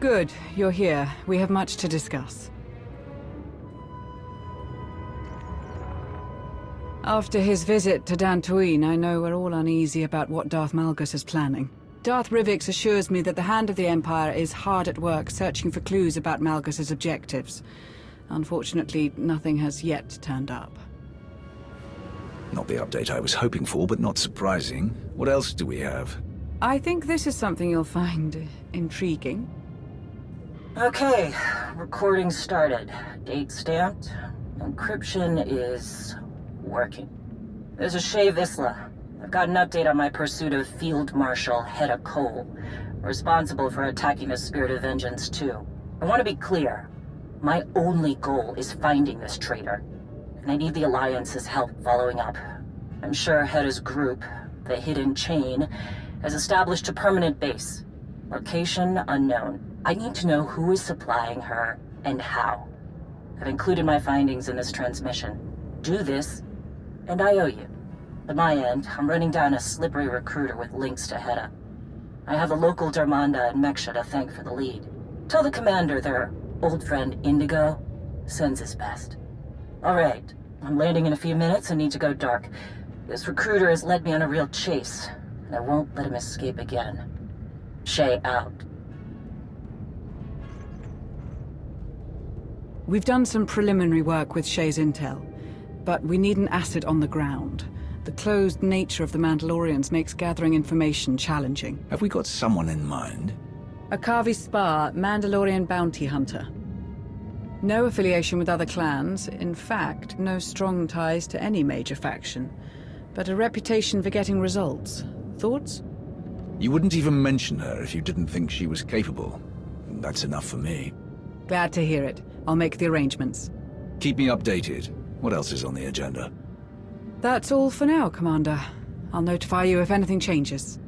Good, you're here. We have much to discuss. After his visit to Dantooine, I know we're all uneasy about what Darth Malgus is planning. Darth Rivix assures me that the Hand of the Empire is hard at work searching for clues about Malgus's objectives. Unfortunately, nothing has yet turned up. Not the update I was hoping for, but not surprising. What else do we have? I think this is something you'll find intriguing. Okay, recording started. Date stamped. Encryption is working. This is Shay Vizsla. I've got an update on my pursuit of Field Marshal Hedda Cole, responsible for attacking the Spirit of Vengeance too. I want to be clear. My only goal is finding this traitor, and I need the Alliance's help following up. I'm sure Hedda's group, the Hidden Chain, has established a permanent base. Location unknown. I need to know who is supplying her and how. I've included my findings in this transmission. Do this, and I owe you. At my end, I'm running down a slippery recruiter with links to Hedda. I have the local Darmanda and Meksha to thank for the lead. Tell the commander their old friend Indigo sends his best. Alright, I'm landing in a few minutes and need to go dark. This recruiter has led me on a real chase, and I won't let him escape again. Shay out. We've done some preliminary work with Shay's intel, but we need an asset on the ground. The closed nature of the Mandalorians makes gathering information challenging. Have we got someone in mind? Akavi Spar, Mandalorian bounty hunter. No affiliation with other clans, in fact, no strong ties to any major faction, but a reputation for getting results. Thoughts? You wouldn't even mention her if you didn't think she was capable. That's enough for me. Glad to hear it. I'll make the arrangements. Keep me updated. What else is on the agenda? That's all for now, Commander. I'll notify you if anything changes.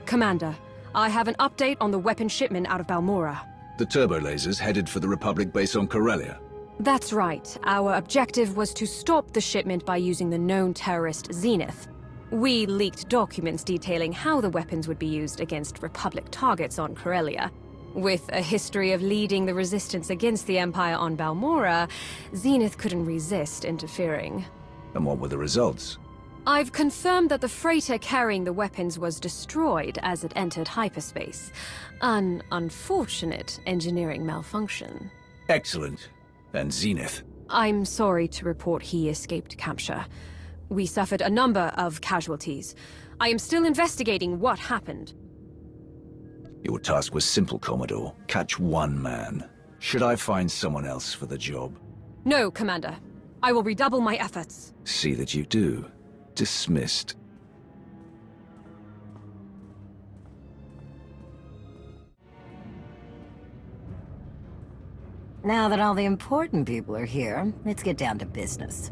Commander, I have an update on the weapon shipment out of Balmorra. The turbo lasers headed for the Republic base on Corellia. That's right. Our objective was to stop the shipment by using the known terrorist Zenith. We leaked documents detailing how the weapons would be used against Republic targets on Corellia. With a history of leading the resistance against the Empire on Balmorra, Zenith couldn't resist interfering. And what were the results? I've confirmed that the freighter carrying the weapons was destroyed as it entered hyperspace. An unfortunate engineering malfunction. Excellent. And Zenith? I'm sorry to report he escaped capture. We suffered a number of casualties. I am still investigating what happened. Your task was simple, Commodore. Catch one man. Should I find someone else for the job? No, Commander. I will redouble my efforts. See that you do. Dismissed. Now that all the important people are here, let's get down to business.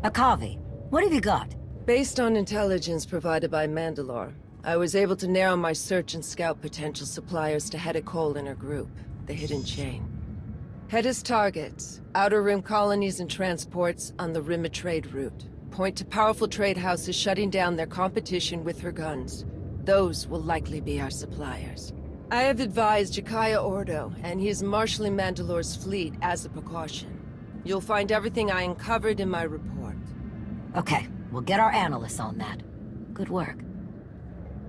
Akavi, what have you got? Based on intelligence provided by Mandalore, I was able to narrow my search and scout potential suppliers to Hedda Cole and her group, the Hidden Chain. Hedda's targets, Outer Rim colonies and transports on the Rim of Trade route, point to powerful trade houses shutting down their competition with her guns. Those will likely be our suppliers. I have advised Jakaya Ordo, and he is marshalling Mandalore's fleet as a precaution. You'll find everything I uncovered in my report. Okay, we'll get our analysts on that. Good work.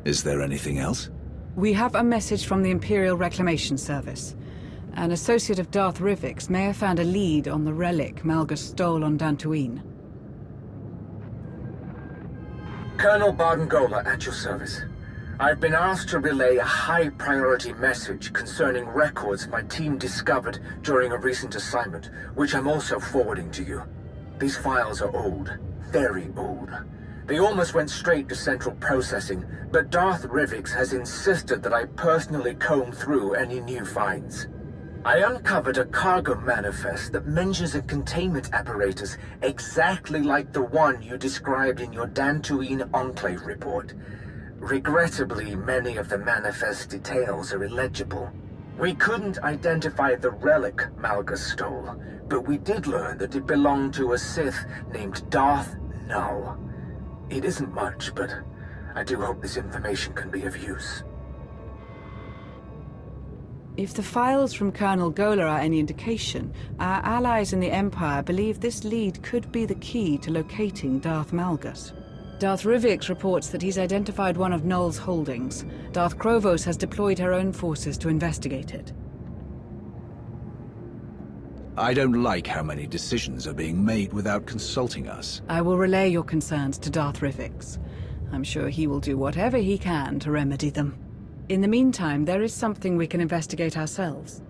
Is there anything else? We have a message from the Imperial Reclamation Service. An associate of Darth Rivix may have found a lead on the relic Malgus stole on Dantooine. Colonel Bardengola at your service. I've been asked to relay a high-priority message concerning records my team discovered during a recent assignment, which I'm also forwarding to you. These files are old, very old. They almost went straight to central processing, but Darth Rivix has insisted that I personally comb through any new finds. I uncovered a cargo manifest that mentions a containment apparatus exactly like the one you described in your Dantooine Enclave report. Regrettably, many of the manifest details are illegible. We couldn't identify the relic Malgus stole, but we did learn that it belonged to a Sith named Darth Null. It isn't much, but I do hope this information can be of use. If the files from Colonel Gola are any indication, our allies in the Empire believe this lead could be the key to locating Darth Malgus. Darth Rivix reports that he's identified one of Null's holdings. Darth Krovos has deployed her own forces to investigate it. I don't like how many decisions are being made without consulting us. I will relay your concerns to Darth Rivix. I'm sure he will do whatever he can to remedy them. In the meantime, there is something we can investigate ourselves.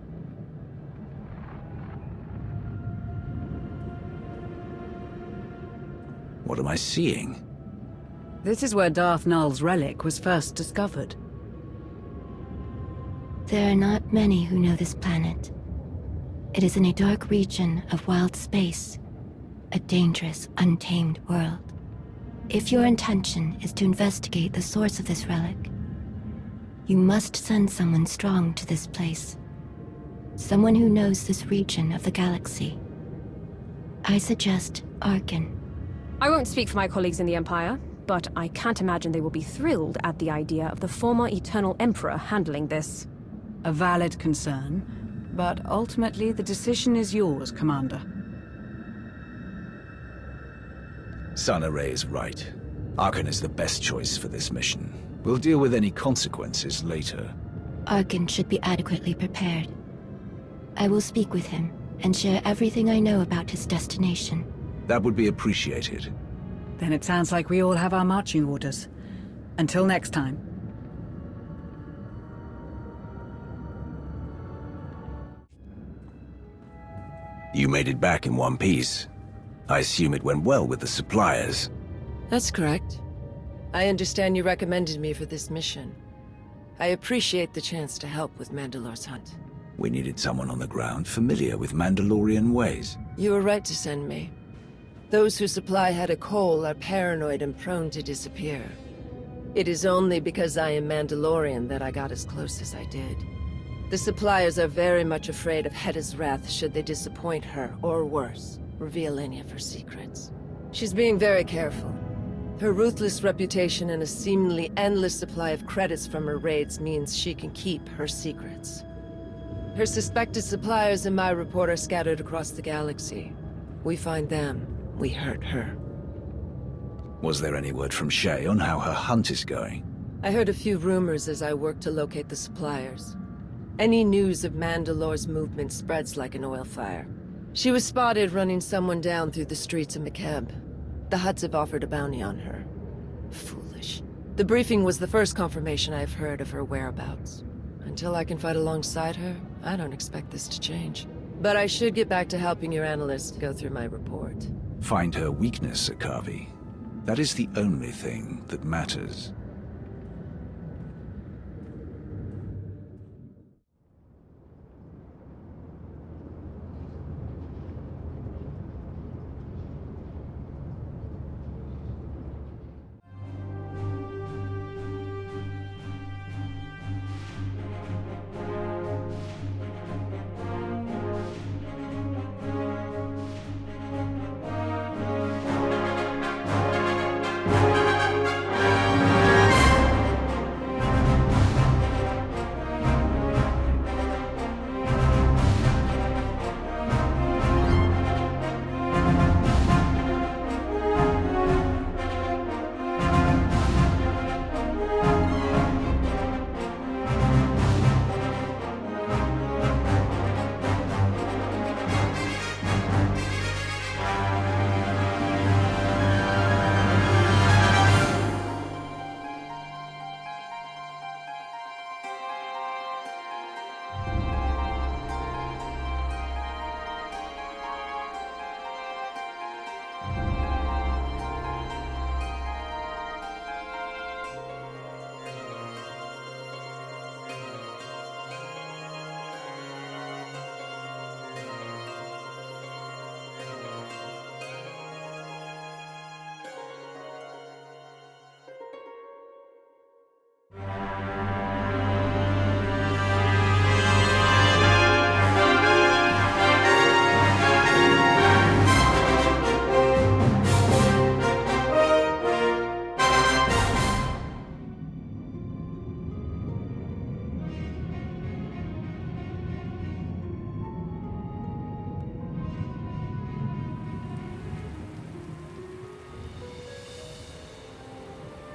What am I seeing? This is where Darth Null's relic was first discovered. There are not many who know this planet. It is in a dark region of wild space, a dangerous, untamed world. If your intention is to investigate the source of this relic, you must send someone strong to this place. Someone who knows this region of the galaxy. I suggest Arkin. I won't speak for my colleagues in the Empire, but I can't imagine they will be thrilled at the idea of the former Eternal Emperor handling this. A valid concern, but ultimately the decision is yours, Commander. Sana Ray is right. Arkin is the best choice for this mission. We'll deal with any consequences later. Arkin should be adequately prepared. I will speak with him and share everything I know about his destination. That would be appreciated. Then it sounds like we all have our marching orders. Until next time. You made it back in one piece. I assume it went well with the suppliers. That's correct. I understand you recommended me for this mission. I appreciate the chance to help with Mandalore's hunt. We needed someone on the ground familiar with Mandalorian ways. You were right to send me. Those who supply Heta Cole are paranoid and prone to disappear. It is only because I am Mandalorian that I got as close as I did. The suppliers are very much afraid of Heta's wrath should they disappoint her, or worse, reveal any of her secrets. She's being very careful. Her ruthless reputation and a seemingly endless supply of credits from her raids means she can keep her secrets. Her suspected suppliers in my report are scattered across the galaxy. We find them, we hurt her. Was there any word from Shay on how her hunt is going? I heard a few rumors as I worked to locate the suppliers. Any news of Mandalore's movement spreads like an oil fire. She was spotted running someone down through the streets of Mekeb. The Hutts have offered a bounty on her. Foolish. The briefing was the first confirmation I've heard of her whereabouts. Until I can fight alongside her, I don't expect this to change. But I should get back to helping your analysts go through my report. Find her weakness, Akavi. That is the only thing that matters.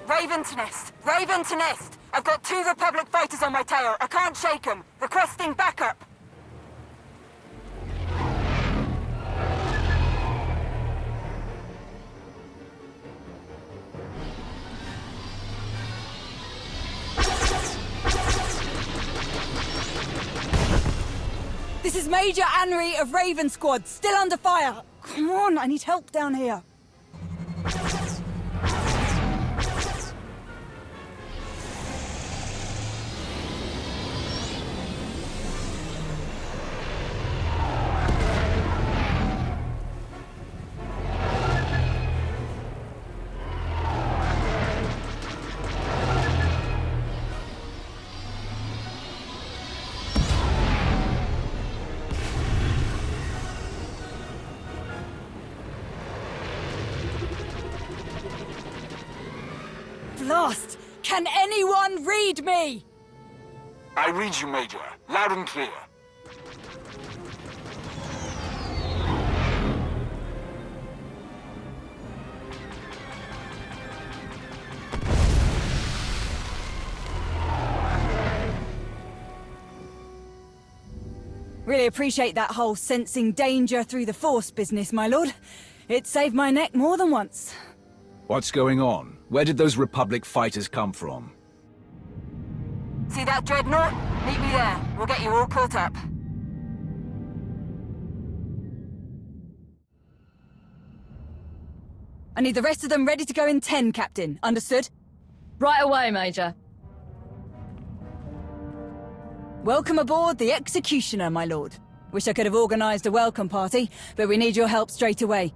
Raven to Nest! Raven to Nest! I've got 2 Republic fighters on my tail. I can't shake them. Requesting backup. This is Major Anri of Raven Squad, still under fire. Come on, I need help down here. Blast! Can anyone read me? I read you, Major. Loud and clear. Really appreciate that whole sensing danger through the Force business, my lord. It saved my neck more than once. What's going on? Where did those Republic fighters come from? See that Dreadnought? Meet me there. We'll get you all caught up. I need the rest of them ready to go in 10, Captain. Understood? Right away, Major. Welcome aboard the Executioner, my lord. Wish I could have organized a welcome party, but we need your help straight away.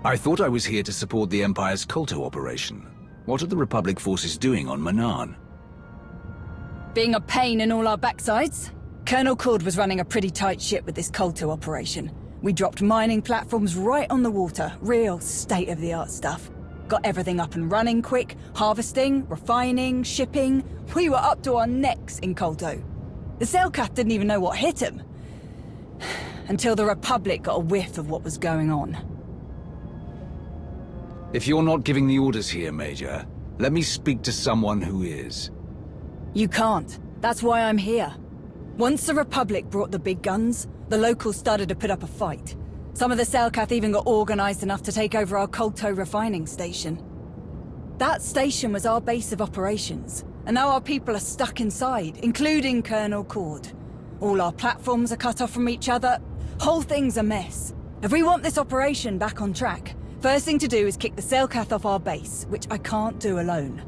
I thought I was here to support the Empire's Kolto operation. What are the Republic forces doing on Manaan? Being a pain in all our backsides? Colonel Cord was running a pretty tight ship with this Kolto operation. We dropped mining platforms right on the water, real state-of-the-art stuff. Got everything up and running quick, harvesting, refining, shipping. We were up to our necks in Kolto. The Selkath didn't even know what hit him. Until the Republic got a whiff of what was going on. If you're not giving the orders here, Major, let me speak to someone who is. You can't. That's why I'm here. Once the Republic brought the big guns, the locals started to put up a fight. Some of the Selkath even got organized enough to take over our Kolto refining station. That station was our base of operations, and now our people are stuck inside, including Colonel Cord. All our platforms are cut off from each other. Whole thing's a mess. If we want this operation back on track, first thing to do is kick the Selkath off our base, which I can't do alone.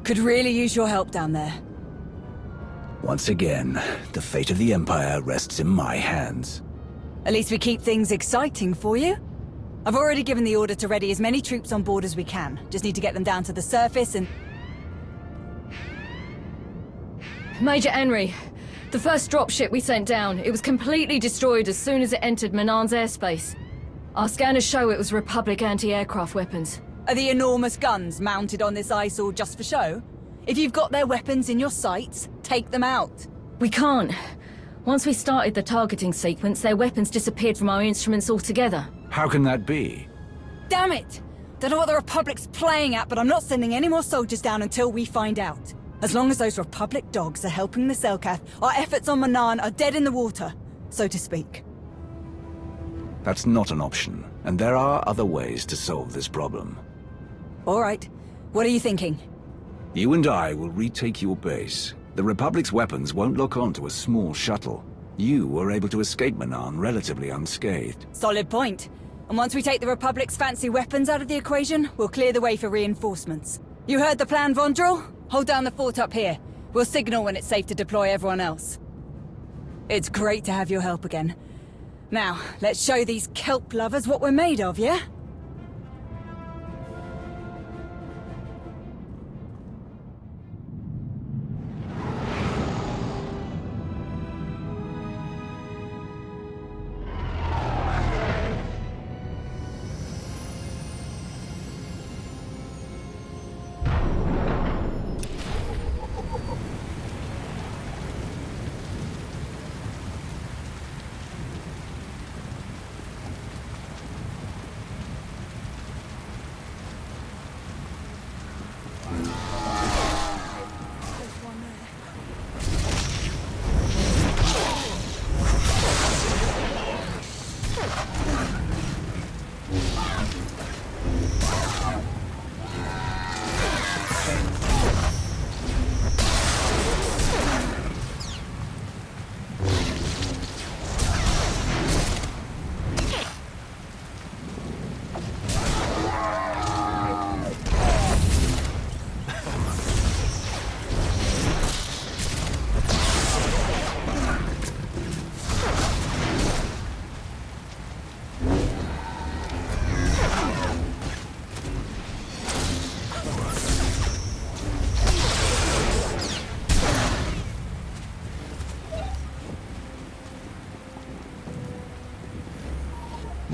Could really use your help down there. Once again, the fate of the Empire rests in my hands. At least we keep things exciting for you. I've already given the order to ready as many troops on board as we can. Just need to get them down to the surface and... Major Henry, the first dropship we sent down, it was completely destroyed as soon as it entered Manaan's airspace. Our scanners show it was Republic anti-aircraft weapons. Are the enormous guns mounted on this eyesore just for show? If you've got their weapons in your sights, take them out. We can't. Once we started the targeting sequence, their weapons disappeared from our instruments altogether. How can that be? Damn it! Don't know what the Republic's playing at, but I'm not sending any more soldiers down until we find out. As long as those Republic dogs are helping the Selkath, our efforts on Manaan are dead in the water, so to speak. That's not an option, and there are other ways to solve this problem. All right. What are you thinking? You and I will retake your base. The Republic's weapons won't lock on to a small shuttle. You were able to escape Manaan relatively unscathed. Solid point. And once we take the Republic's fancy weapons out of the equation, we'll clear the way for reinforcements. You heard the plan, Vondrel? Hold down the fort up here. We'll signal when it's safe to deploy everyone else. It's great to have your help again. Now, let's show these kelp lovers what we're made of, yeah?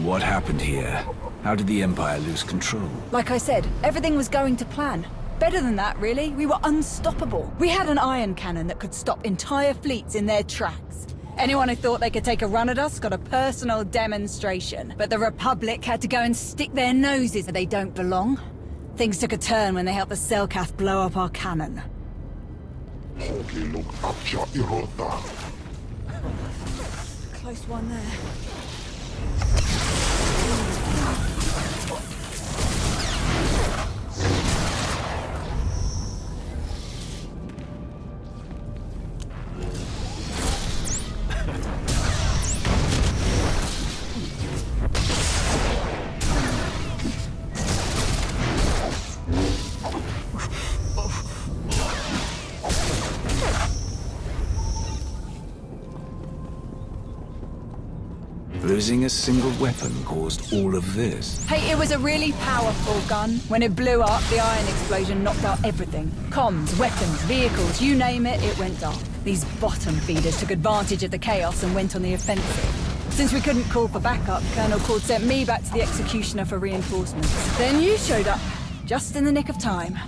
What happened here? How did the Empire lose control? Like I said, everything was going to plan. Better than that, really. We were unstoppable. We had an iron cannon that could stop entire fleets in their tracks. Anyone who thought they could take a run at us got a personal demonstration. But the Republic had to go and stick their noses where they don't belong. Things took a turn when they helped the Selkath blow up our cannon. Close one there. Losing a single weapon caused all of this. Hey, it was a really powerful gun. When it blew up, the iron explosion knocked out everything. Comms, weapons, vehicles, you name it, it went dark. These bottom feeders took advantage of the chaos and went on the offensive. Since we couldn't call for backup, Colonel Cord sent me back to the Executioner for reinforcements. Then you showed up, just in the nick of time.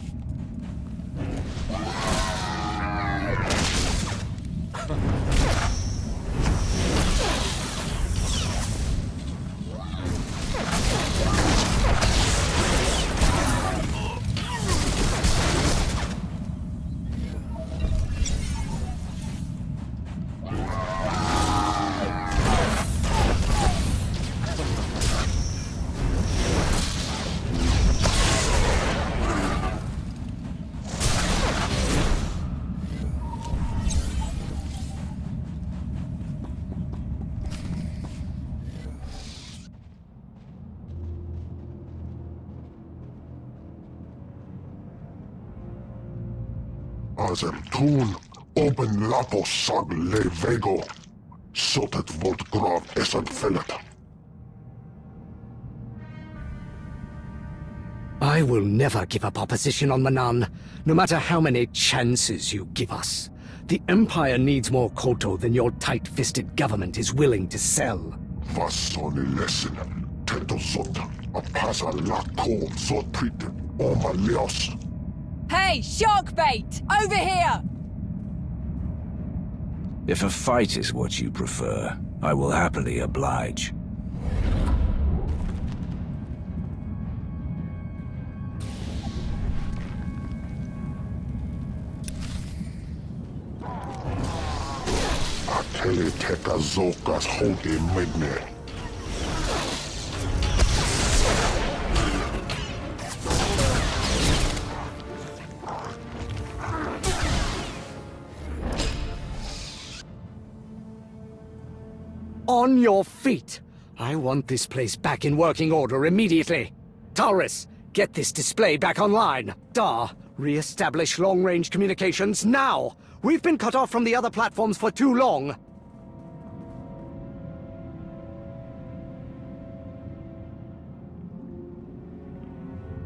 Asem tun, open lapos sag le vego, sotet volt grav esan fellet. I will never give up our position on Manaan, no matter how many chances you give us. The Empire needs more Koto than your tight-fisted government is willing to sell. Vassoni lesson, teto sota, a pasa la ko so treated, oma leos. Hey, shark bait! Over here! If a fight is what you prefer, I will happily oblige. Ateli teka zokas hoge midne. On your feet! I want this place back in working order immediately. Taurus, get this display back online. Dar, re-establish long-range communications now! We've been cut off from the other platforms for too long.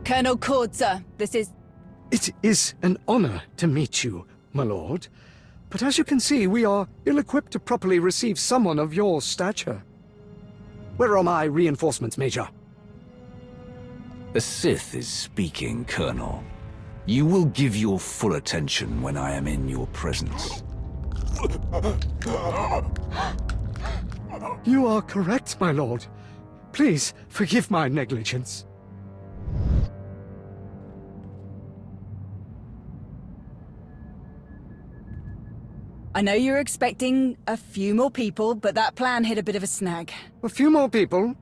Colonel Cord, sir, this is... It is an honor to meet you, my lord. But as you can see, we are ill-equipped to properly receive someone of your stature. Where are my reinforcements, Major? A Sith is speaking, Colonel. You will give your full attention when I am in your presence. You are correct, my lord. Please, forgive my negligence. I know you're expecting a few more people, but that plan hit a bit of a snag. A few more people?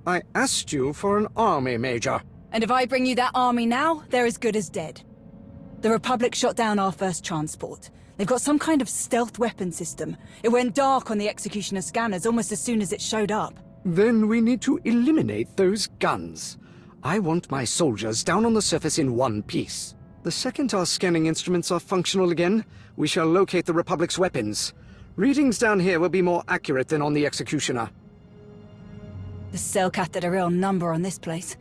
I asked you for an army, Major. And if I bring you that army now, they're as good as dead. The Republic shot down our first transport. They've got some kind of stealth weapon system. It went dark on the Executioner scanners almost as soon as it showed up. Then we need to eliminate those guns. I want my soldiers down on the surface in one piece. The second our scanning instruments are functional again, we shall locate the Republic's weapons. Readings down here will be more accurate than on the Executioner. The Selkath did a real number on this place.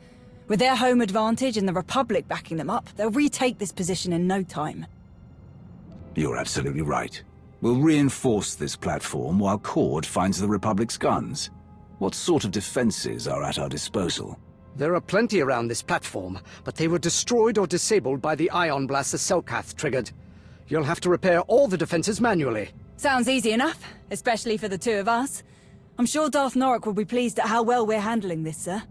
With their home advantage and the Republic backing them up, they'll retake this position in no time. You're absolutely right. We'll reinforce this platform while Cord finds the Republic's guns. What sort of defenses are at our disposal? There are plenty around this platform, but they were destroyed or disabled by the ion blast the Selkath triggered. You'll have to repair all the defenses manually. Sounds easy enough, especially for the two of us. I'm sure Darth Norok will be pleased at how well we're handling this, sir.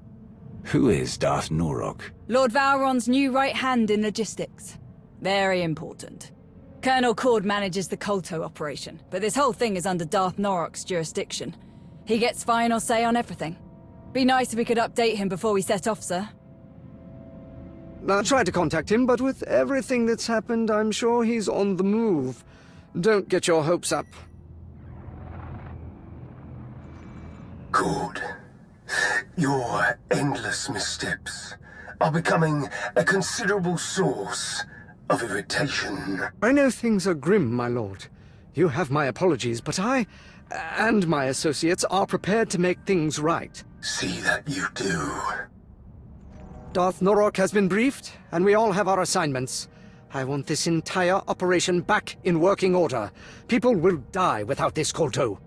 Who is Darth Norok? Lord Valron's new right hand in logistics. Very important. Colonel Cord manages the Kolto operation, but this whole thing is under Darth Norok's jurisdiction. He gets final say on everything. Be nice if we could update him before we set off, sir. I tried to contact him, but with everything that's happened, I'm sure he's on the move. Don't get your hopes up. Good. Your endless missteps are becoming a considerable source of irritation. I know things are grim, my lord. You have my apologies, but I, and my associates, are prepared to make things right. See that you do. Darth Norok has been briefed, and we all have our assignments. I want this entire operation back in working order. People will die without this Kolto.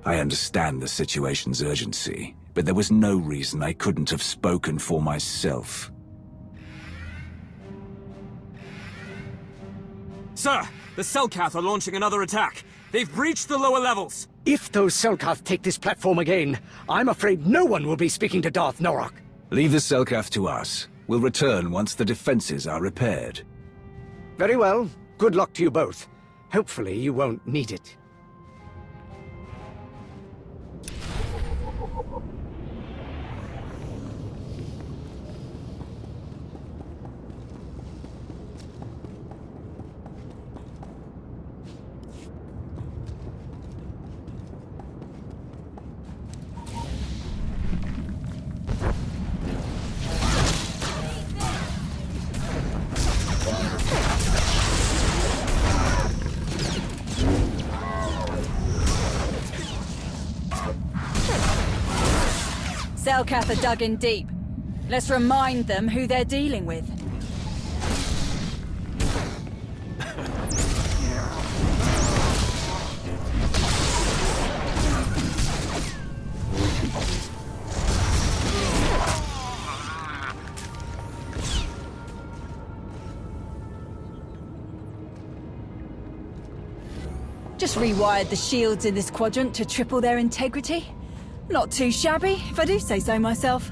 I understand the situation's urgency, but there was no reason I couldn't have spoken for myself. Sir, the Selkath are launching another attack. They've breached the lower levels. If those Selkath take this platform again, I'm afraid no one will be speaking to Darth Norok. Leave the Selkath to us. We'll return once the defenses are repaired. Very well. Good luck to you both. Hopefully you won't need it. Selkath are dug in deep. Let's remind them who they're dealing with. Just rewired the shields in this quadrant to triple their integrity. Not too shabby, if I do say so myself.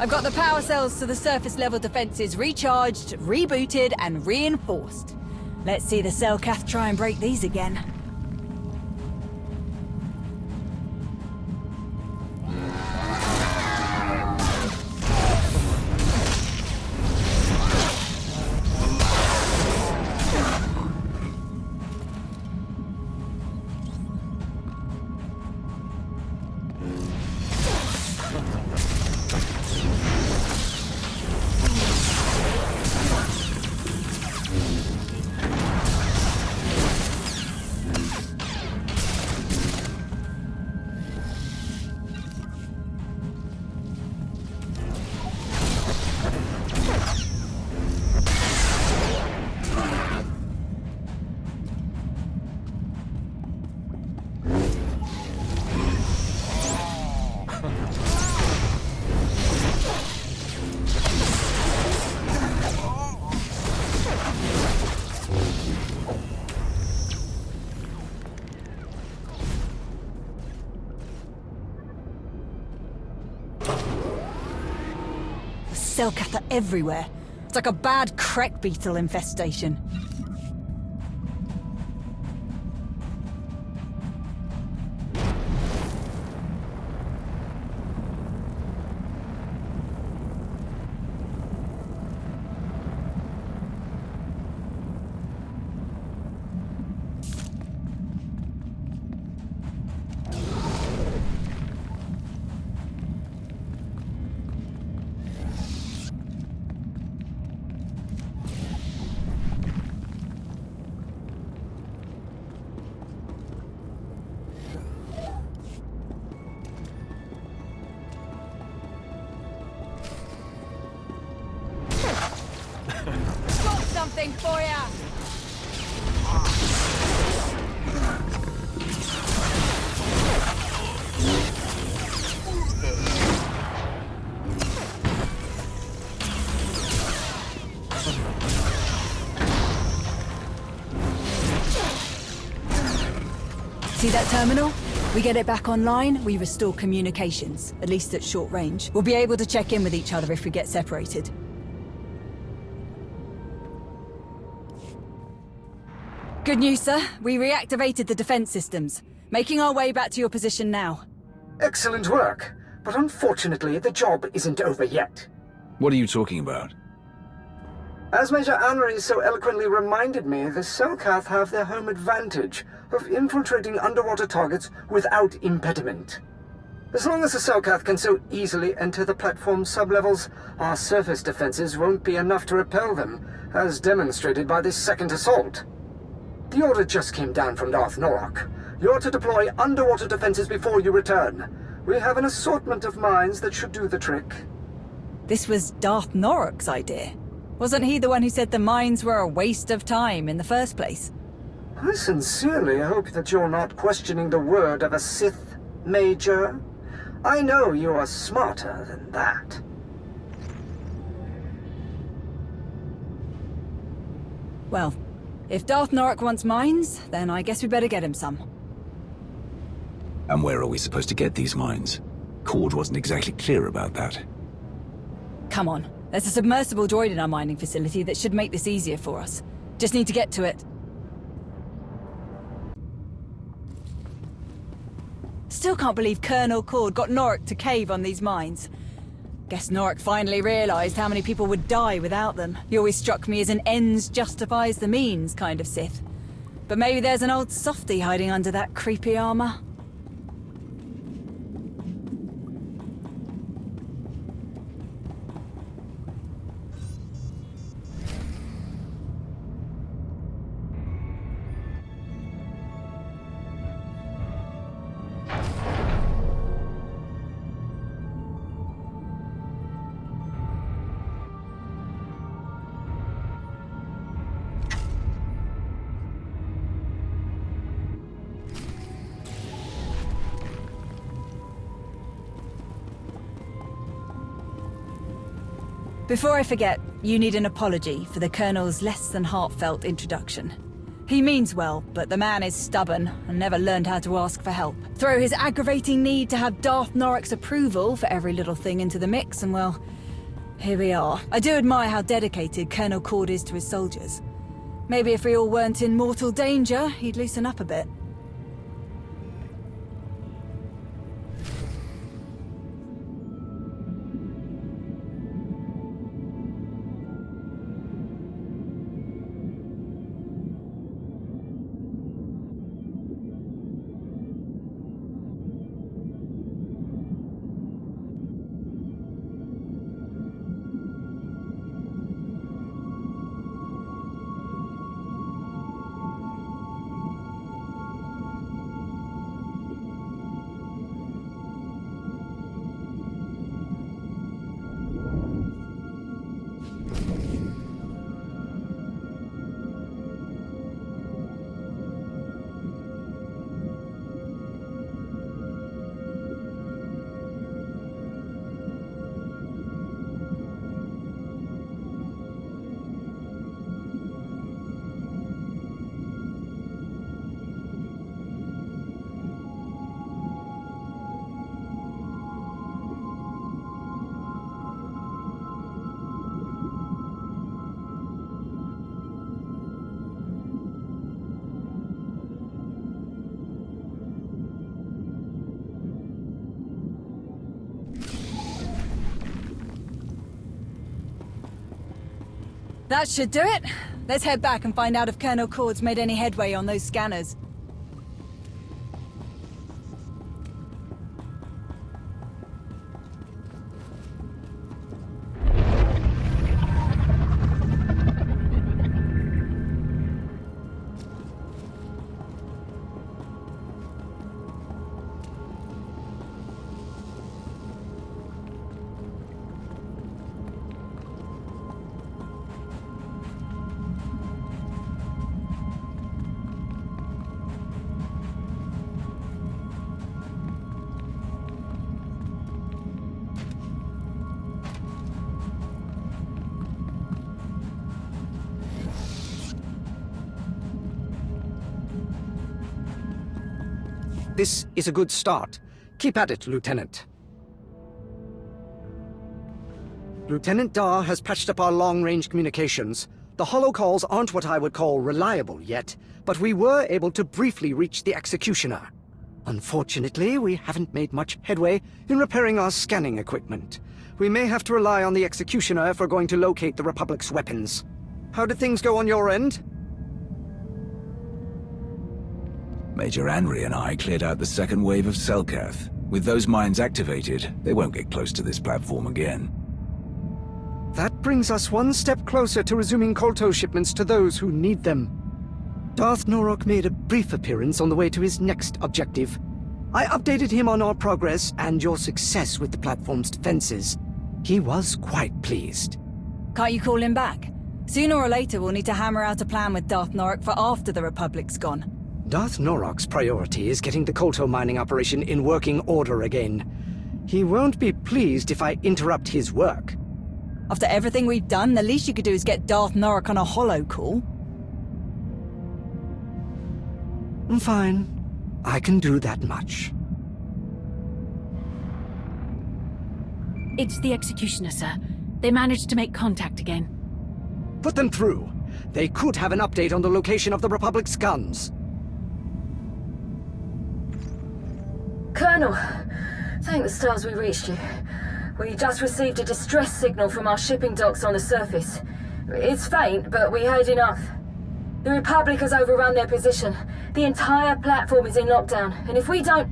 I've got the power cells to the surface level defenses recharged, rebooted, and reinforced. Let's see the Selkath try and break these again. Selkath are everywhere. It's like a bad crek beetle infestation. Something for ya! See that terminal? We get it back online, we restore communications, at least at short range. We'll be able to check in with each other if we get separated. Good news, sir. We reactivated the defense systems. Making our way back to your position now. Excellent work. But unfortunately, the job isn't over yet. What are you talking about? As Major Anri so eloquently reminded me, the Selkath have their home advantage of infiltrating underwater targets without impediment. As long as the Selkath can so easily enter the platform sublevels, our surface defenses won't be enough to repel them, as demonstrated by this second assault. The order just came down from Darth Norok. You're to deploy underwater defenses before you return. We have an assortment of mines that should do the trick. This was Darth Norok's idea. Wasn't he the one who said the mines were a waste of time in the first place? I sincerely hope that you're not questioning the word of a Sith, Major. I know you are smarter than that. Well, if Darth Norok wants mines, then I guess we better get him some. And where are we supposed to get these mines? Cord wasn't exactly clear about that. Come on. There's a submersible droid in our mining facility that should make this easier for us. Just need to get to it. Still can't believe Colonel Cord got Norok to cave on these mines. Guess Norok finally realized how many people would die without them. He always struck me as an ends justifies the means kind of Sith. But maybe there's an old softie hiding under that creepy armor. Before I forget, you need an apology for the Colonel's less than heartfelt introduction. He means well, but the man is stubborn and never learned how to ask for help. Throw his aggravating need to have Darth Norok's approval for every little thing into the mix, and well, here we are. I do admire how dedicated Colonel Cord is to his soldiers. Maybe if we all weren't in mortal danger, he'd loosen up a bit. That should do it. Let's head back and find out if Colonel Cord's made any headway on those scanners. This is a good start. Keep at it, Lieutenant. Lieutenant Dar has patched up our long-range communications. The holocalls aren't what I would call reliable yet, but we were able to briefly reach the Executioner. Unfortunately, we haven't made much headway in repairing our scanning equipment. We may have to rely on the Executioner if we're going to locate the Republic's weapons. How did things go on your end? Major Anri and I cleared out the second wave of Selkath. With those mines activated, they won't get close to this platform again. That brings us one step closer to resuming Kolto shipments to those who need them. Darth Norok made a brief appearance on the way to his next objective. I updated him on our progress and your success with the platform's defenses. He was quite pleased. Can't you call him back? Sooner or later we'll need to hammer out a plan with Darth Norok for after the Republic's gone. Darth Norok's priority is getting the Kolto mining operation in working order again. He won't be pleased if I interrupt his work. After everything we've done, the least you could do is get Darth Norok on a holo call. Fine. I can do that much. It's the Executioner, sir. They managed to make contact again. Put them through. They could have an update on the location of the Republic's guns. Colonel, thank the stars we reached you. We just received a distress signal from our shipping docks on the surface. It's faint, but we heard enough. The Republic has overrun their position. The entire platform is in lockdown, and if we don't...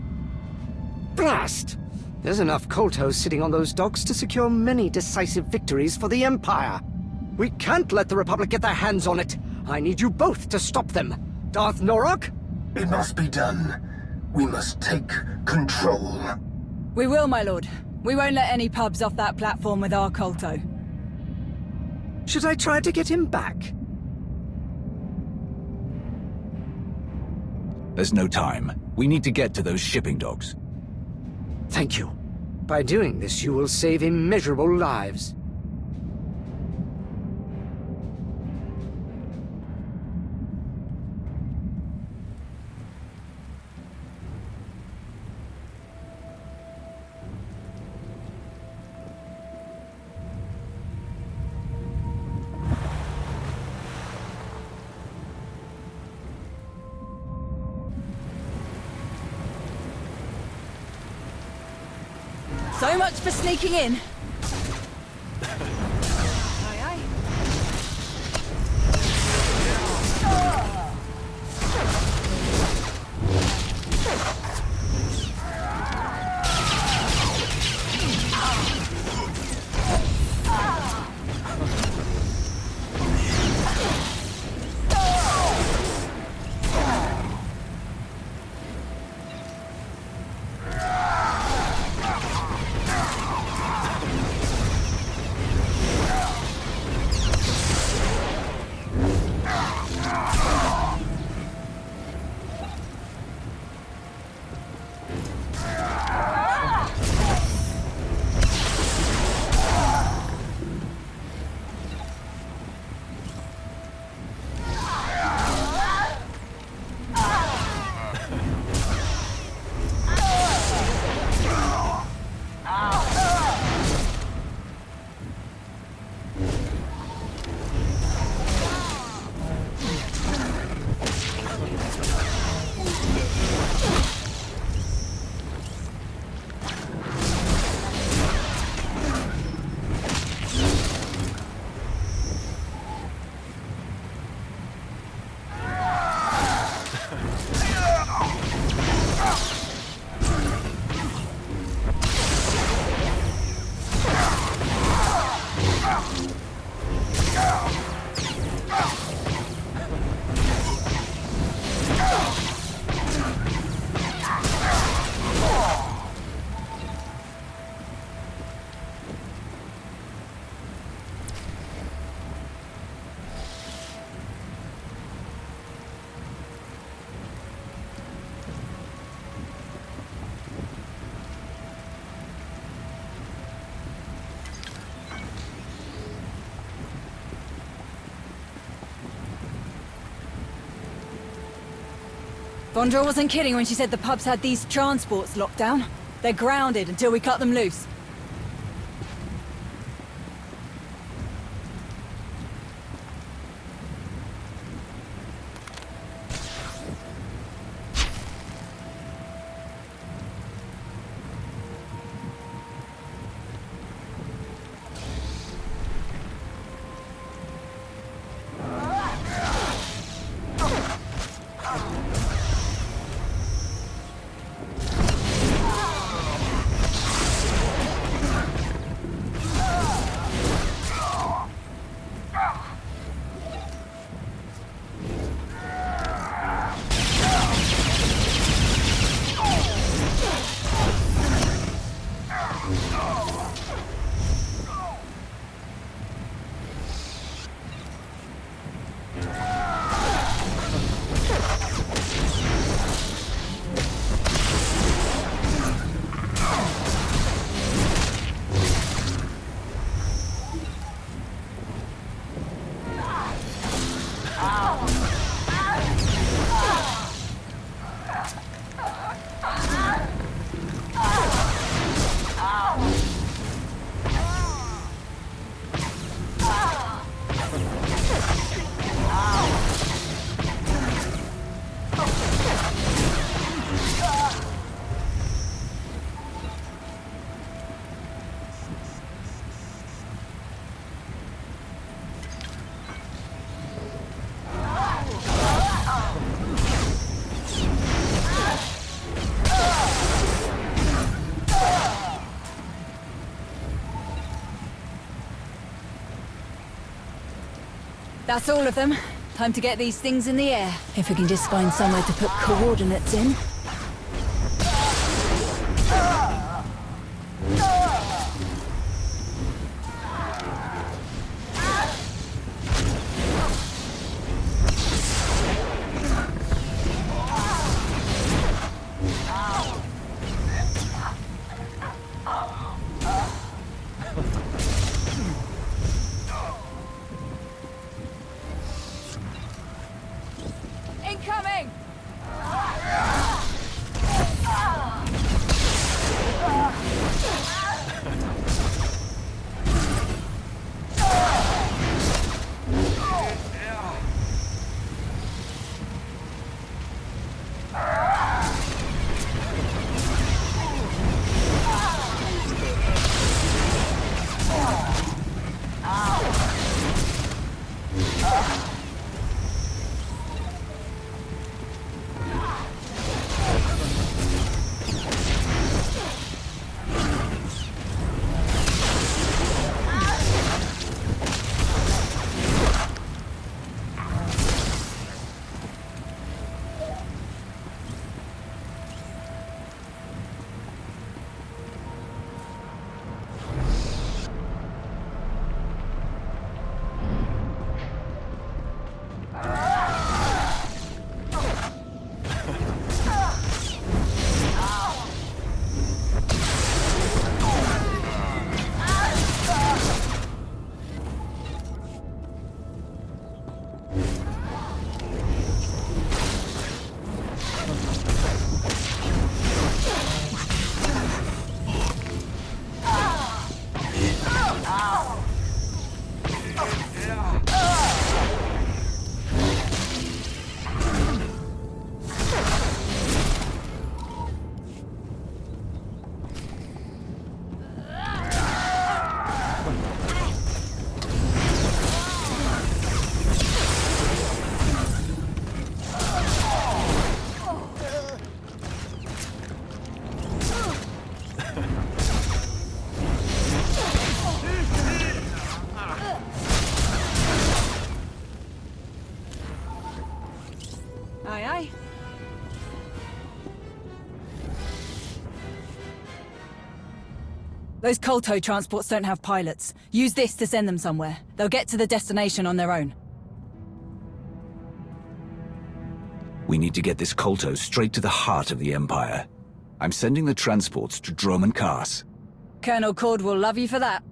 Blast! There's enough Koltos sitting on those docks to secure many decisive victories for the Empire. We can't let the Republic get their hands on it. I need you both to stop them. Darth Norok? It must be done. We must take control. We will, my lord. We won't let any pubs off that platform with our Kolto. Should I try to get him back? There's no time. We need to get to those shipping docks. Thank you. By doing this, you will save immeasurable lives. So much for sneaking in. Vondra wasn't kidding when she said the pubs had these transports locked down. They're grounded until we cut them loose. That's all of them. Time to get these things in the air. If we can just find somewhere to put coordinates in. Incoming! Aye, aye. Those Kolto transports don't have pilots. Use this to send them somewhere. They'll get to the destination on their own. We need to get this Kolto straight to the heart of the Empire. I'm sending the transports to Droman Kars. Colonel Cord will love you for that.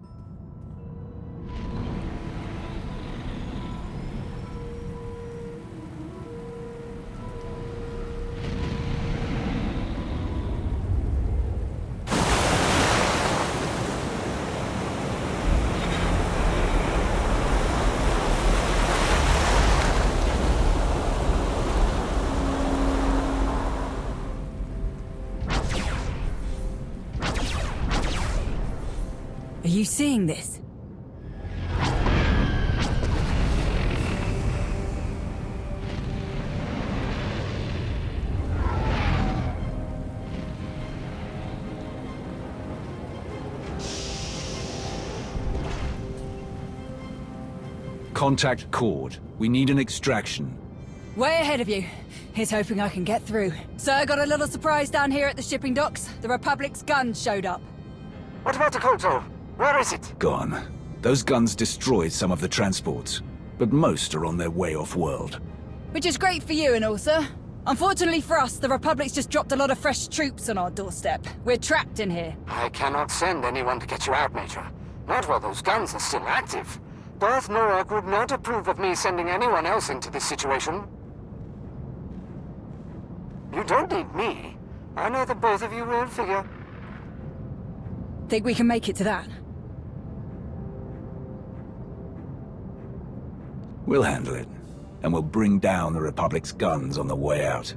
Are you seeing this? Contact Cord. We need an extraction. Way ahead of you. He's hoping I can get through. Sir, got a little surprise down here at the shipping docks. The Republic's guns showed up. What about the Kolto? Where is it? Gone. Those guns destroyed some of the transports, but most are on their way off-world. Which is great for you and all, sir. Unfortunately for us, the Republic's just dropped a lot of fresh troops on our doorstep. We're trapped in here. I cannot send anyone to get you out, Major. Not while those guns are still active. Darth Norak would not approve of me sending anyone else into this situation. You don't need me. I know that both of you will figure. Think we can make it to that? We'll handle it, and we'll bring down the Republic's guns on the way out.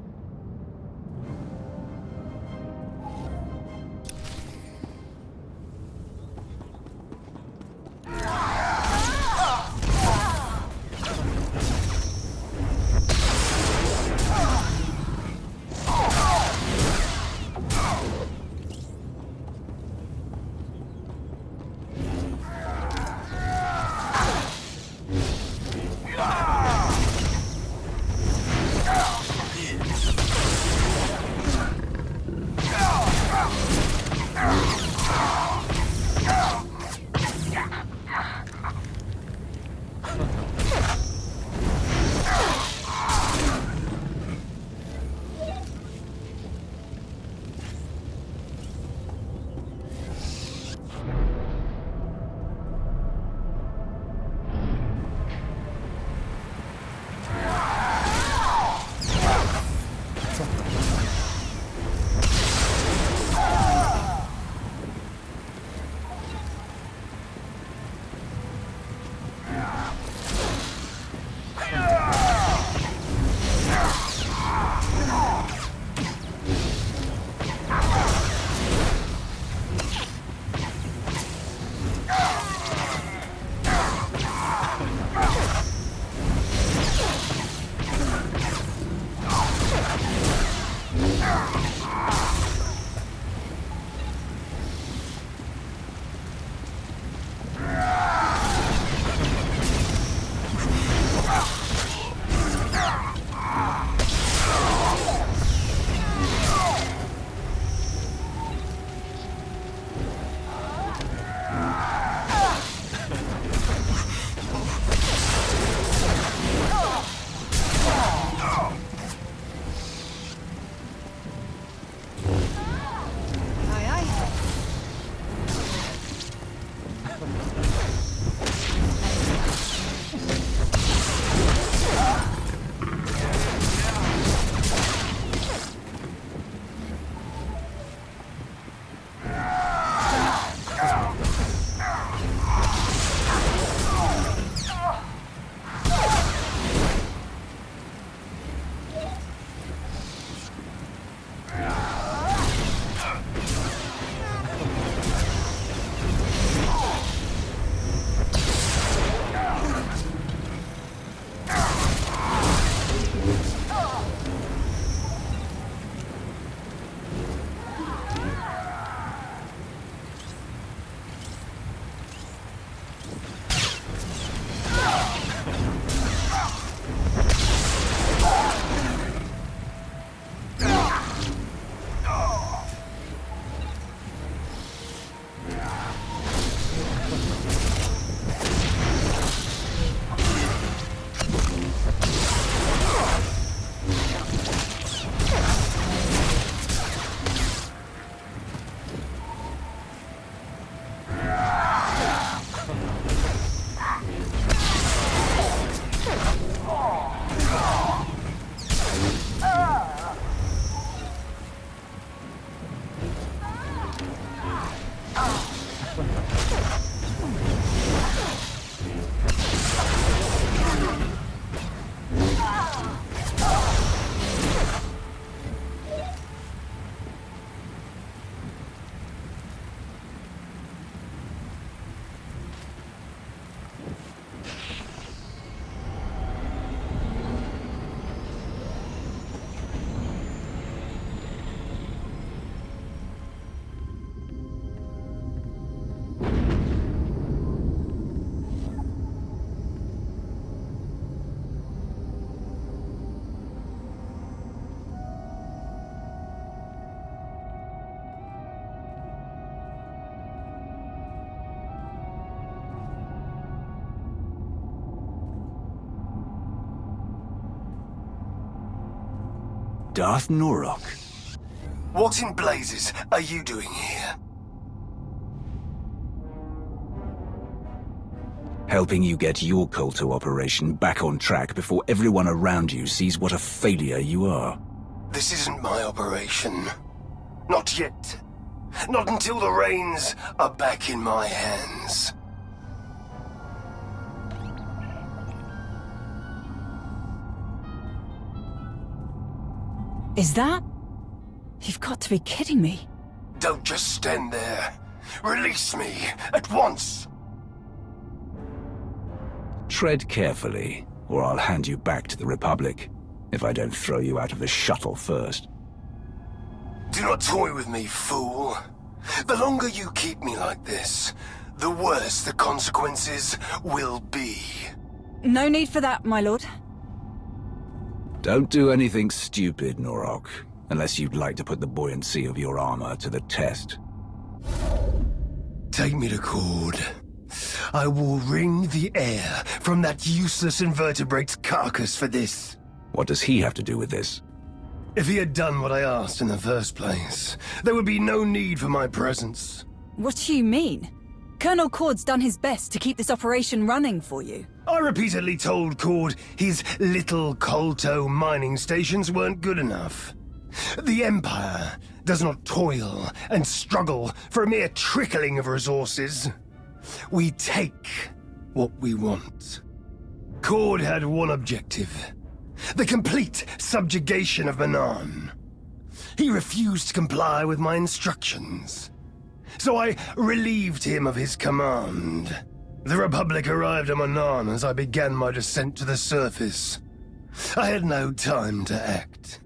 Darth Norok. What in blazes are you doing here? Helping you get your Kolto operation back on track before everyone around you sees what a failure you are. This isn't my operation. Not yet. Not until the reins are back in my hands. Is that? You've got to be kidding me. Don't just stand there. Release me at once. Tread carefully, or I'll hand you back to the Republic, if I don't throw you out of the shuttle first. Do not toy with me, fool. The longer you keep me like this, the worse the consequences will be. No need for that, my lord. Don't do anything stupid, Norok, unless you'd like to put the buoyancy of your armor to the test. Take me to Cord. I will wring the air from that useless invertebrate's carcass for this. What does he have to do with this? If he had done what I asked in the first place, there would be no need for my presence. What do you mean? Colonel Cord's done his best to keep this operation running for you. I repeatedly told Cord his little Kolto mining stations weren't good enough. The Empire does not toil and struggle for a mere trickling of resources. We take what we want. Cord had one objective: the complete subjugation of Manaan. He refused to comply with my instructions, so I relieved him of his command. The Republic arrived at Manaan as I began my descent to the surface. I had no time to act.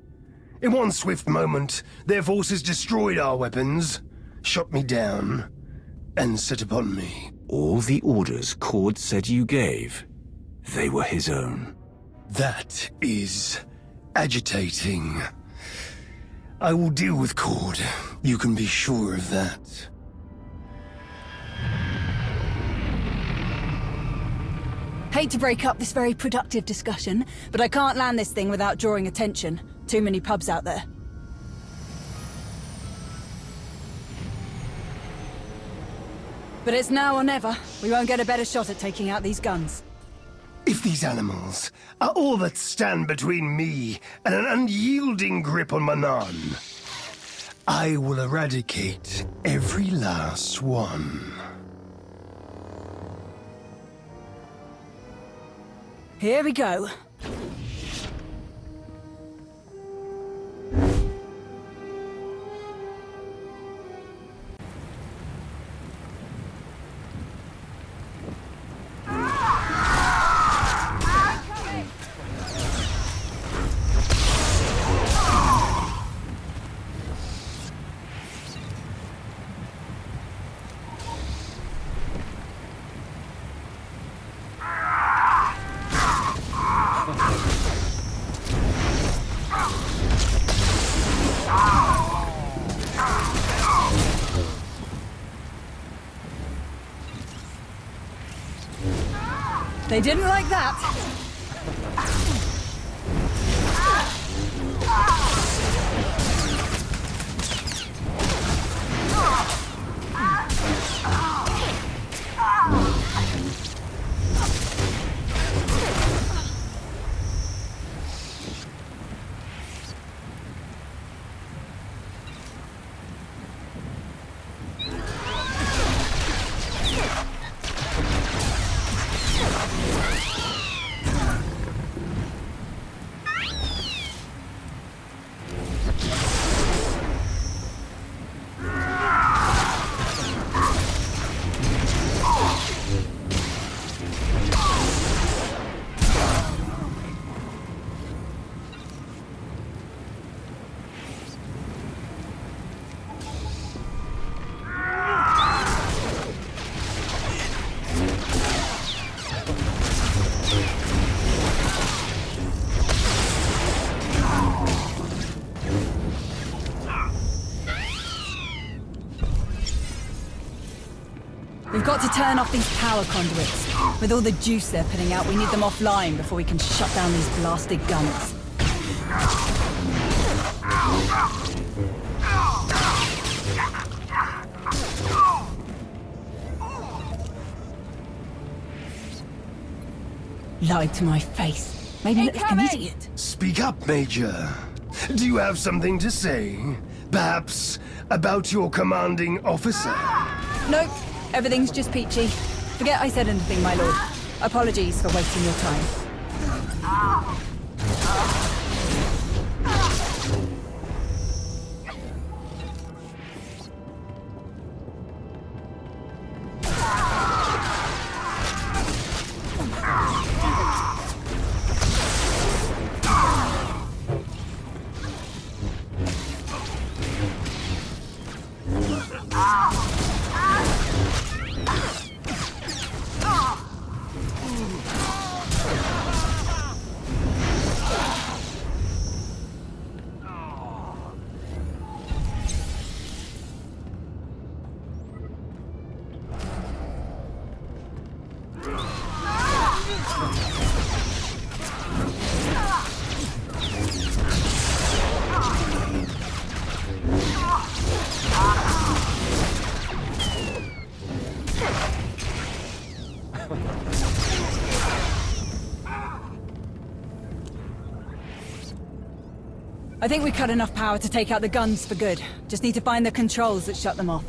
In one swift moment, their forces destroyed our weapons, shot me down, and set upon me. All the orders Cord said you gave, they were his own. That is agitating. I will deal with Cord. You can be sure of that. Hate to break up this very productive discussion, but I can't land this thing without drawing attention. Too many pubs out there. But it's now or never. We won't get a better shot at taking out these guns. If these animals are all that stand between me and an unyielding grip on Manaan, I will eradicate every last one. Here we go. They didn't like that. We've got to turn off these power conduits. With all the juice they're putting out, we need them offline before we can shut down these blasted guns. Lied to my face. Made me look like an idiot. Speak up, Major. Do you have something to say? Perhaps about your commanding officer? Nope. Everything's just peachy. Forget I said anything, my lord. Apologies for wasting your time. I think we cut enough power to take out the guns for good. Just need to find the controls that shut them off.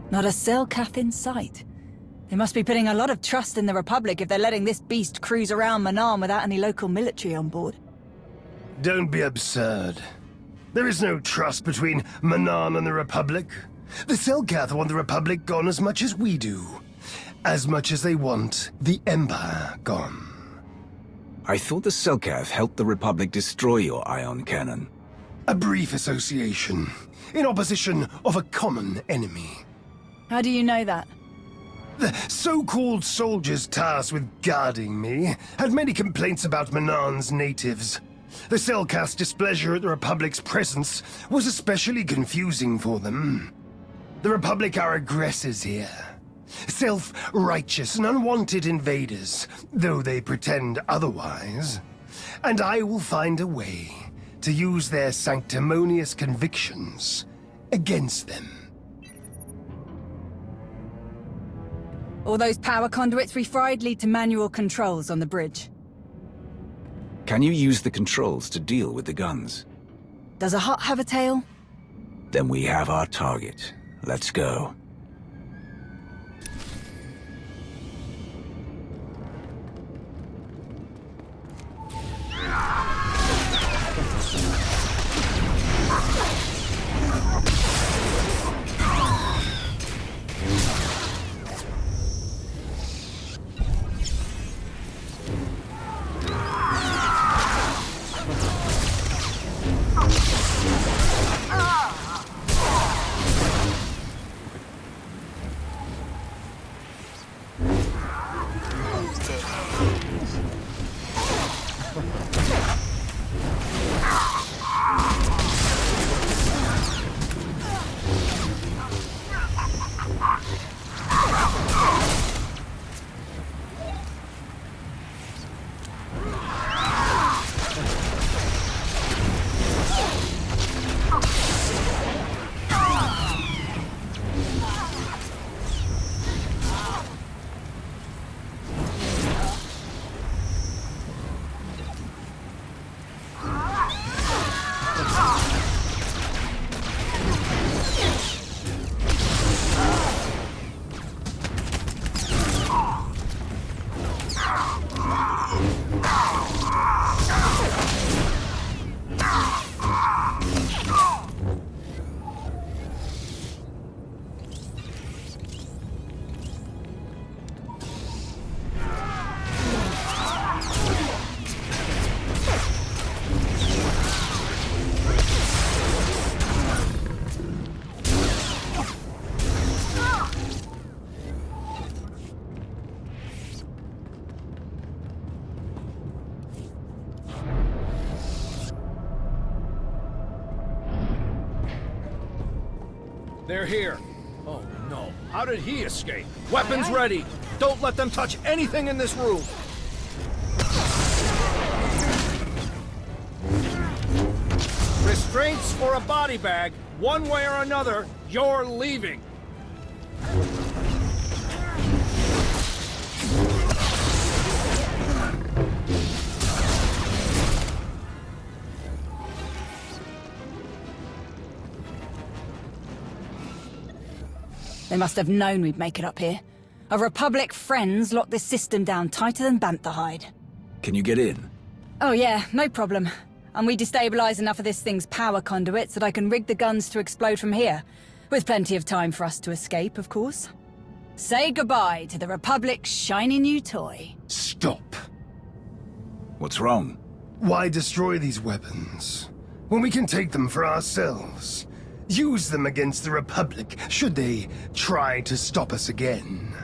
Not a Selkath in sight. They must be putting a lot of trust in the Republic if they're letting this beast cruise around Manaan without any local military on board. Don't be absurd. There is no trust between Manaan and the Republic. The Selkath want the Republic gone as much as we do. As much as they want the Empire gone. I thought the Selkath helped the Republic destroy your ion cannon. A brief association, in opposition of a common enemy. How do you know that? The so-called soldiers tasked with guarding me had many complaints about Manaan's natives. The Selkath's displeasure at the Republic's presence was especially confusing for them. The Republic are aggressors here. Self-righteous and unwanted invaders, though they pretend otherwise. And I will find a way to use their sanctimonious convictions against them. All those power conduits we fried lead to manual controls on the bridge. Can you use the controls to deal with the guns? Does a hut have a tail? Then we have our target. Let's go. They're here. Oh no, how did he escape? Weapons ready! Don't let them touch anything in this room! Restraints or a body bag, one way or another, you're leaving! They must have known we'd make it up here. Our Republic friends locked this system down tighter than bantha hide. Can you get in? Oh yeah, no problem. And we destabilize enough of this thing's power conduits that I can rig the guns to explode from here. With plenty of time for us to escape, of course. Say goodbye to the Republic's shiny new toy. Stop. What's wrong? Why destroy these weapons when we can take them for ourselves? Use them against the Republic, should they try to stop us again.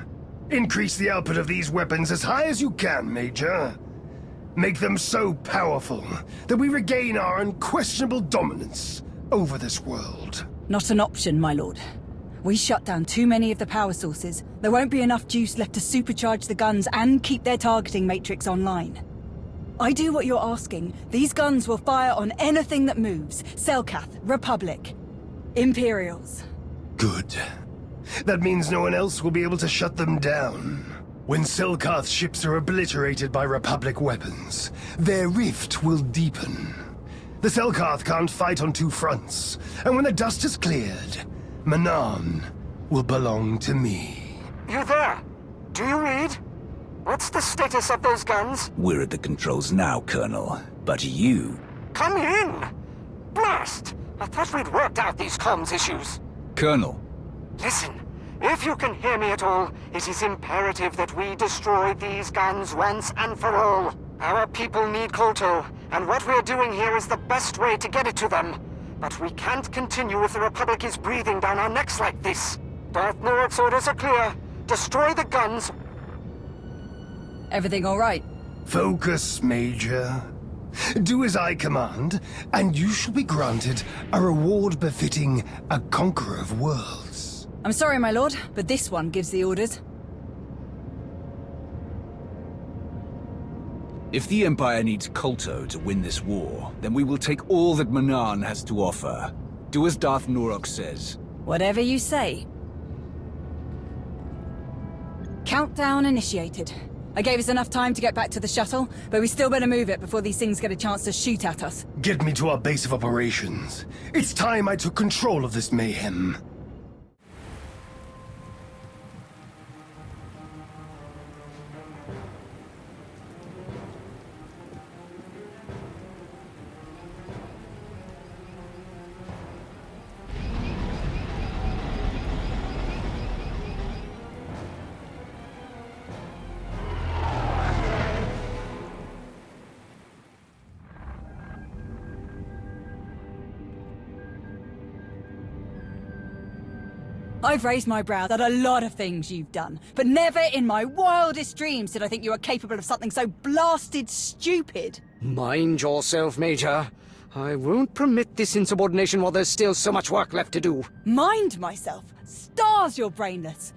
Increase the output of these weapons as high as you can, Major. Make them so powerful that we regain our unquestionable dominance over this world. Not an option, my lord. We shut down too many of the power sources. There won't be enough juice left to supercharge the guns and keep their targeting matrix online. I do what you're asking. These guns will fire on anything that moves. Selkath, Republic, Imperials. Good. That means no one else will be able to shut them down. When Selkath's ships are obliterated by Republic weapons, their rift will deepen. The Selkath can't fight on two fronts, and when the dust is cleared, Manaan will belong to me. You there? Do you read? What's the status of those guns? We're at the controls now, Colonel. But you... Come in! Blast! I thought we'd worked out these comms issues. Colonel. Listen, if you can hear me at all, it is imperative that we destroy these guns once and for all. Our people need Kolto, and what we're doing here is the best way to get it to them. But we can't continue if the Republic is breathing down our necks like this. Darth Norok's orders are clear. Destroy the guns. Everything all right? Focus, Major. Do as I command, and you shall be granted a reward befitting a conqueror of worlds. I'm sorry, my lord, but this one gives the orders. If the Empire needs Kolto to win this war, then we will take all that Manaan has to offer. Do as Darth Norok says. Whatever you say. Countdown initiated. I gave us enough time to get back to the shuttle, but we still better move it before these things get a chance to shoot at us. Get me to our base of operations. It's time I took control of this mayhem. I've raised my brow at a lot of things you've done, but never in my wildest dreams did I think you were capable of something so blasted stupid. Mind yourself, Major. I won't permit this insubordination while there's still so much work left to do. Mind myself? Stars, you're brainless.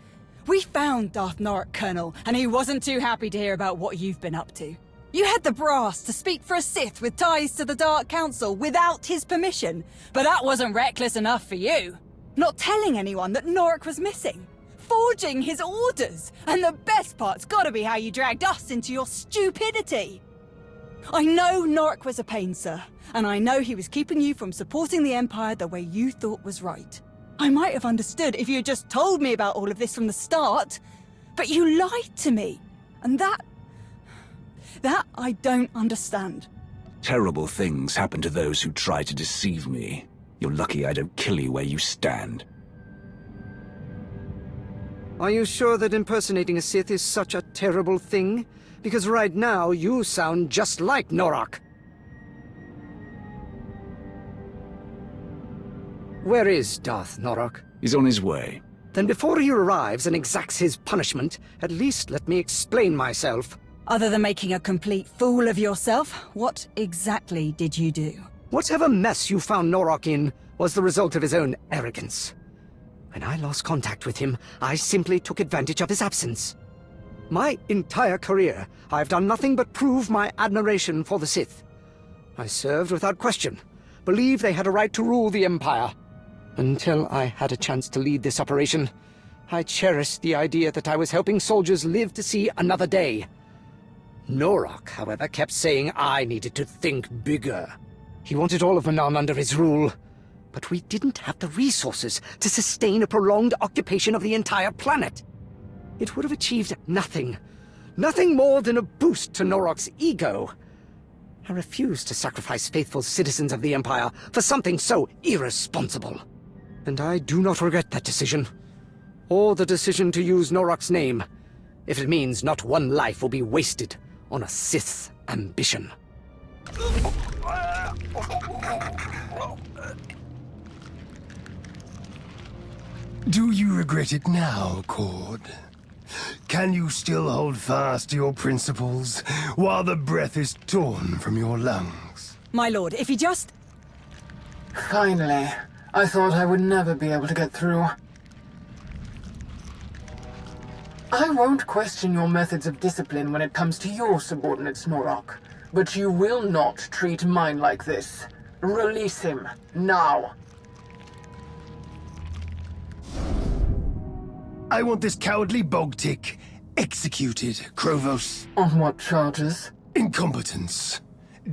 We found Darth Norok, Colonel, and he wasn't too happy to hear about what you've been up to. You had the brass to speak for a Sith with ties to the Dark Council without his permission, but that wasn't reckless enough for you. Not telling anyone that Norok was missing. Forging his orders. And the best part's gotta be how you dragged us into your stupidity. I know Norok was a pain, sir. And I know he was keeping you from supporting the Empire the way you thought was right. I might have understood if you had just told me about all of this from the start. But you lied to me. And that I don't understand. Terrible things happen to those who try to deceive me. You're lucky I don't kill you where you stand. Are you sure that impersonating a Sith is such a terrible thing? Because right now, you sound just like Norok. Where is Darth Norok? He's on his way. Then before he arrives and exacts his punishment, at least let me explain myself. Other than making a complete fool of yourself, what exactly did you do? Whatever mess you found Norok in was the result of his own arrogance. When I lost contact with him, I simply took advantage of his absence. My entire career, I've done nothing but prove my admiration for the Sith. I served without question, believed they had a right to rule the Empire. Until I had a chance to lead this operation, I cherished the idea that I was helping soldiers live to see another day. Norok, however, kept saying I needed to think bigger. He wanted all of Manaan under his rule, but we didn't have the resources to sustain a prolonged occupation of the entire planet. It would have achieved nothing. Nothing more than a boost to Norok's ego. I refused to sacrifice faithful citizens of the Empire for something so irresponsible. And I do not regret that decision. Or the decision to use Norok's name, if it means not one life will be wasted on a Sith's ambition. Do you regret it now, Cord? Can you still hold fast to your principles while the breath is torn from your lungs? My lord, if he just... Finally. I thought I would never be able to get through. I won't question your methods of discipline when it comes to your subordinates, Norok. But you will not treat mine like this. Release him, now. I want this cowardly bog-tick executed, Krovos. On what charges? Incompetence.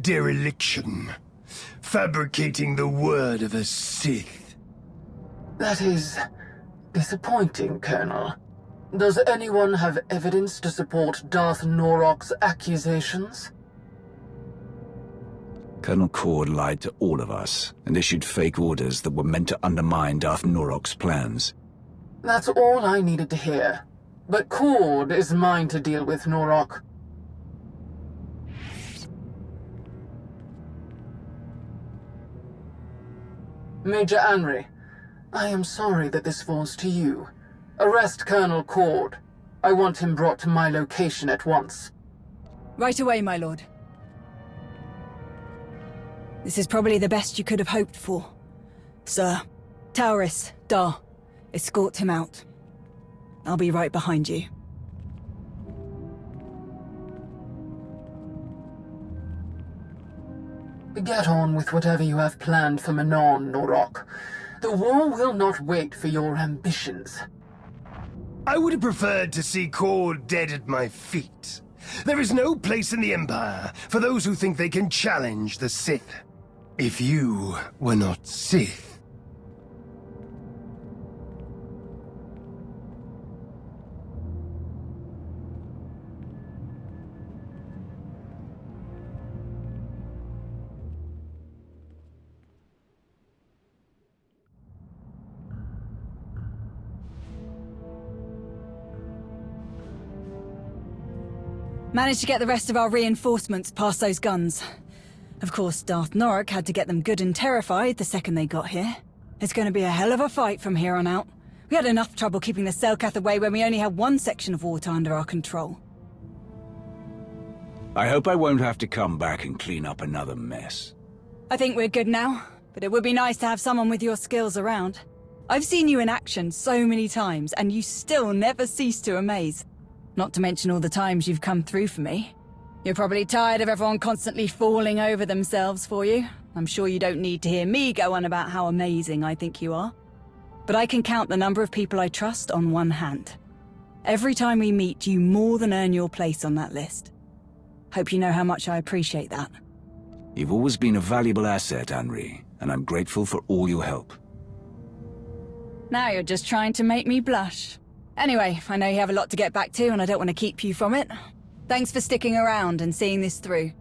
Dereliction. Fabricating the word of a Sith. That is disappointing, Colonel. Does anyone have evidence to support Darth Norok's accusations? Colonel Cord lied to all of us and issued fake orders that were meant to undermine Darth Norok's plans. That's all I needed to hear. But Cord is mine to deal with, Norok. Major Anri, I am sorry that this falls to you. Arrest Colonel Cord. I want him brought to my location at once. Right away, my lord. This is probably the best you could have hoped for. Sir, Taurus, Dar, escort him out. I'll be right behind you. Get on with whatever you have planned for Manaan, Norok. The war will not wait for your ambitions. I would have preferred to see Cord dead at my feet. There is no place in the Empire for those who think they can challenge the Sith. If you were not Sith. Managed to get the rest of our reinforcements past those guns. Of course, Darth Norok had to get them good and terrified the second they got here. It's going to be a hell of a fight from here on out. We had enough trouble keeping the Selkath away when we only had one section of water under our control. I hope I won't have to come back and clean up another mess. I think we're good now, but it would be nice to have someone with your skills around. I've seen you in action so many times, and you still never cease to amaze. Not to mention all the times you've come through for me. You're probably tired of everyone constantly falling over themselves for you. I'm sure you don't need to hear me go on about how amazing I think you are. But I can count the number of people I trust on one hand. Every time we meet, you more than earn your place on that list. Hope you know how much I appreciate that. You've always been a valuable asset, Anri, and I'm grateful for all your help. Now you're just trying to make me blush. Anyway, I know you have a lot to get back to, and I don't want to keep you from it. Thanks for sticking around and seeing this through.